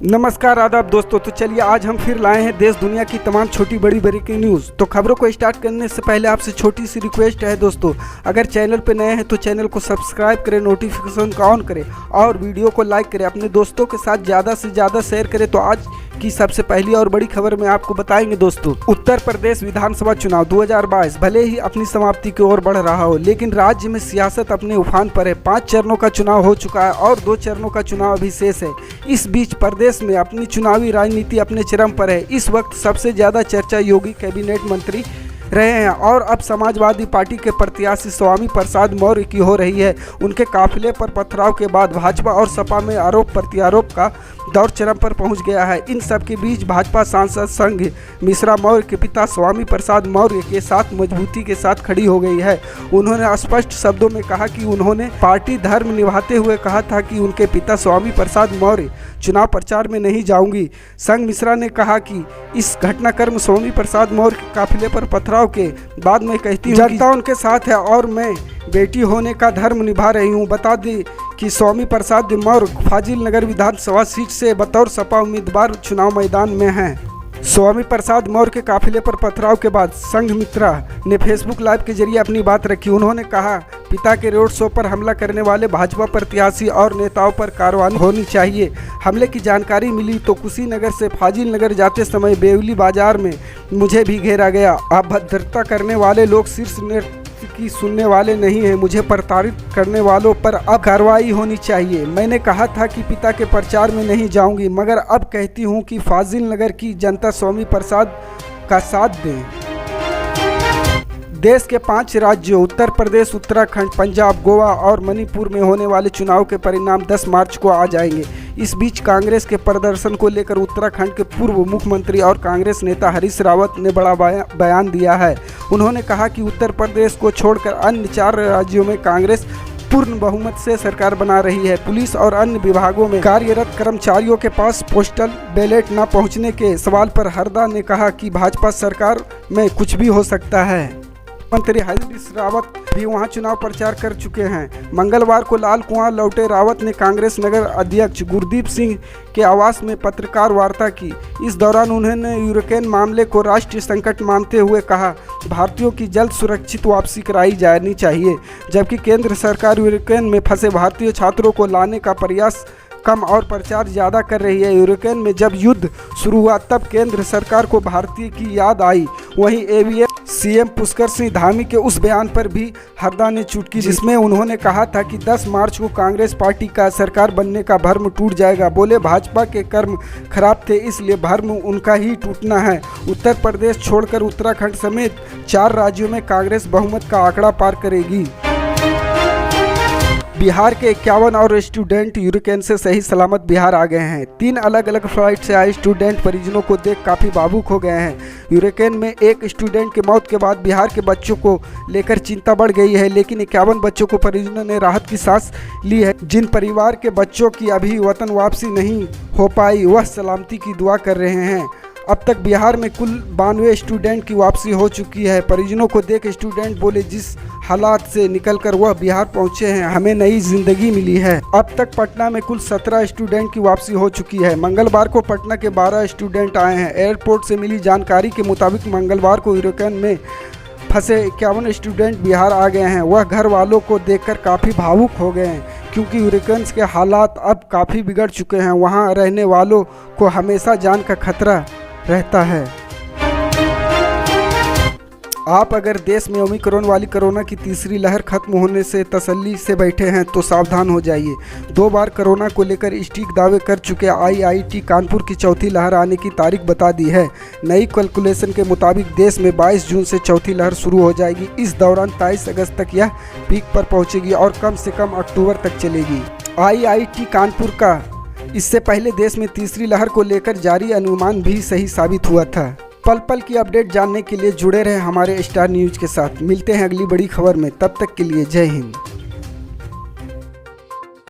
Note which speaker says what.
Speaker 1: नमस्कार आदाब दोस्तों। तो चलिए आज हम फिर लाए हैं देश दुनिया की तमाम छोटी बड़ी ब्रेकिंग न्यूज़। तो खबरों को स्टार्ट करने से पहले आपसे छोटी सी रिक्वेस्ट है दोस्तों, अगर चैनल पर नए हैं तो चैनल को सब्सक्राइब करें, नोटिफिकेशन को ऑन करें और वीडियो को लाइक करें, अपने दोस्तों के साथ ज़्यादा से ज़्यादा शेयर करें। तो आज की सबसे पहली और बड़ी खबर में आपको बताएंगे दोस्तों, उत्तर प्रदेश विधानसभा चुनाव 2022 भले ही अपनी समाप्ति की ओर बढ़ रहा हो, लेकिन राज्य में सियासत अपने उफान पर है। 5 चरणों का चुनाव हो चुका है और 2 चरणों का चुनाव अभी शेष है। इस बीच प्रदेश में अपनी चुनावी राजनीति अपने चरम पर है। इस वक्त सबसे ज्यादा चर्चा योगी कैबिनेट मंत्री रहे हैं और अब समाजवादी पार्टी के प्रत्याशी स्वामी प्रसाद मौर्य की हो रही है। उनके काफिले पर पथराव के बाद भाजपा और सपा में आरोप प्रत्यारोप का दौर चरम पर पहुंच गया है। इन सब के बीच भाजपा सांसद संघ मिश्रा मौर्य के पिता स्वामी प्रसाद मौर्य के साथ मजबूती के साथ खड़ी हो गई है। उन्होंने स्पष्ट शब्दों में कहा कि उन्होंने पार्टी धर्म निभाते हुए कहा था कि उनके पिता स्वामी प्रसाद मौर्य चुनाव प्रचार में नहीं जाऊंगी। संघ मिश्रा ने कहा कि इस घटनाक्रम स्वामी प्रसाद मौर्य के काफिले पर पथराव के बाद मैं कहती हूँ जनता उनके साथ है और मैं बेटी होने का धर्म निभा रही हूँ। बता दें कि स्वामी प्रसाद मौर्य फाजिल नगर विधानसभा सीट से बतौर सपा उम्मीदवार चुनाव मैदान में हैं। स्वामी प्रसाद मौर्य के काफिले पर पथराव के बाद संघ मित्रा ने फेसबुक लाइव के जरिए अपनी बात रखी। उन्होंने कहा, पिता के रोड शो पर हमला करने वाले भाजपा प्रत्याशी और नेताओं पर कार्रवाई होनी चाहिए। हमले की जानकारी मिली तो कुशीनगर से फाजिल नगर जाते समय बेवली बाजार में मुझे भी घेरा गया। अभद्रता करने वाले लोग शीर्ष की सुनने वाले नहीं हैं। मुझे प्रताड़ित करने वालों पर अब कार्रवाई होनी चाहिए। मैंने कहा था कि पिता के प्रचार में नहीं जाऊंगी, मगर अब कहती हूं कि फाजिल नगर की जनता स्वामी प्रसाद का साथ दें। देश के 5 राज्यों उत्तर प्रदेश, उत्तराखंड, पंजाब, गोवा और मणिपुर में होने वाले चुनाव के परिणाम 10 मार्च को आ जाएंगे। इस बीच कांग्रेस के प्रदर्शन को लेकर उत्तराखंड के पूर्व मुख्यमंत्री और कांग्रेस नेता हरीश रावत ने बड़ा बयान दिया है। उन्होंने कहा कि उत्तर प्रदेश को छोड़कर अन्य 4 राज्यों में कांग्रेस पूर्ण बहुमत से सरकार बना रही है। पुलिस और अन्य विभागों में कार्यरत कर्मचारियों के पास पोस्टल बैलेट न पहुंचने के सवाल पर हरदा ने कहा कि भाजपा सरकार में कुछ भी हो सकता है। मंत्री हरीश रावत भी वहां चुनाव प्रचार कर चुके हैं। मंगलवार को लाल कुआं लौटे रावत ने कांग्रेस नगर अध्यक्ष गुरदीप सिंह के आवास में पत्रकार वार्ता की। इस दौरान उन्होंने यूक्रेन मामले को राष्ट्रीय संकट मानते हुए कहा, भारतीयों की जल्द सुरक्षित वापसी कराई जानी चाहिए, जबकि केंद्र सरकार यूक्रेन में फंसे भारतीय छात्रों को लाने का प्रयास कम और प्रचार ज़्यादा कर रही है। यूक्रेन में जब युद्ध शुरू हुआ तब केंद्र सरकार को भारतीय की याद आई। वहीं एवीएम सीएम पुष्कर सिंह धामी के उस बयान पर भी हरदा ने चुटकी, जिसमें उन्होंने कहा था कि 10 मार्च को कांग्रेस पार्टी का सरकार बनने का भ्रम टूट जाएगा। बोले, भाजपा के कर्म खराब थे, इसलिए भ्रम उनका ही टूटना है। उत्तर प्रदेश छोड़कर उत्तराखंड समेत 4 राज्यों में कांग्रेस बहुमत का आंकड़ा पार करेगी। बिहार के 51 और स्टूडेंट यूक्रेन से सही सलामत बिहार आ गए हैं। 3 अलग अलग फ्लाइट से आए स्टूडेंट परिजनों को देख काफ़ी भावुक हो गए हैं। यूक्रेन में एक स्टूडेंट की मौत के बाद बिहार के बच्चों को लेकर चिंता बढ़ गई है, लेकिन 51 बच्चों को परिजनों ने राहत की सांस ली है। जिन परिवार के बच्चों की अभी वतन वापसी नहीं हो पाई, वह सलामती की दुआ कर रहे हैं। अब तक बिहार में कुल 92 स्टूडेंट की वापसी हो चुकी है। परिजनों को देख स्टूडेंट बोले, जिस हालात से निकलकर वह बिहार पहुंचे हैं, हमें नई जिंदगी मिली है। अब तक पटना में कुल 17 स्टूडेंट की वापसी हो चुकी है। मंगलवार को पटना के 12 स्टूडेंट आए हैं। एयरपोर्ट से मिली जानकारी के मुताबिक मंगलवार को यूक्रेन में फंसे 51 स्टूडेंट बिहार आ गए हैं। वह घर वालों को देखकर काफ़ी भावुक हो गए हैं, क्योंकि यूक्रेन के हालात अब काफ़ी बिगड़ चुके हैं। वहाँ रहने वालों को हमेशा जान का खतरा रहता है। आप अगर देश में ओमिक्रॉन वाली कोरोना की तीसरी लहर खत्म होने से तसल्ली से बैठे हैं तो सावधान हो जाइए। 2 बार कोरोना को लेकर स्टीक दावे कर चुके आईआईटी कानपुर की चौथी लहर आने की तारीख बता दी है। नई कैलकुलेशन के मुताबिक देश में 22 जून से चौथी लहर शुरू हो जाएगी। इस दौरान 23 अगस्त तक यह पीक पर पहुंचेगी और कम से कम अक्टूबर तक चलेगी। आईआईटी कानपुर का इससे पहले देश में तीसरी लहर को लेकर जारी अनुमान भी सही साबित हुआ था। पल पल की अपडेट जानने के लिए जुड़े रहे हमारे स्टार न्यूज़ के साथ। मिलते हैं अगली बड़ी खबर में, तब तक के लिए जय हिंद।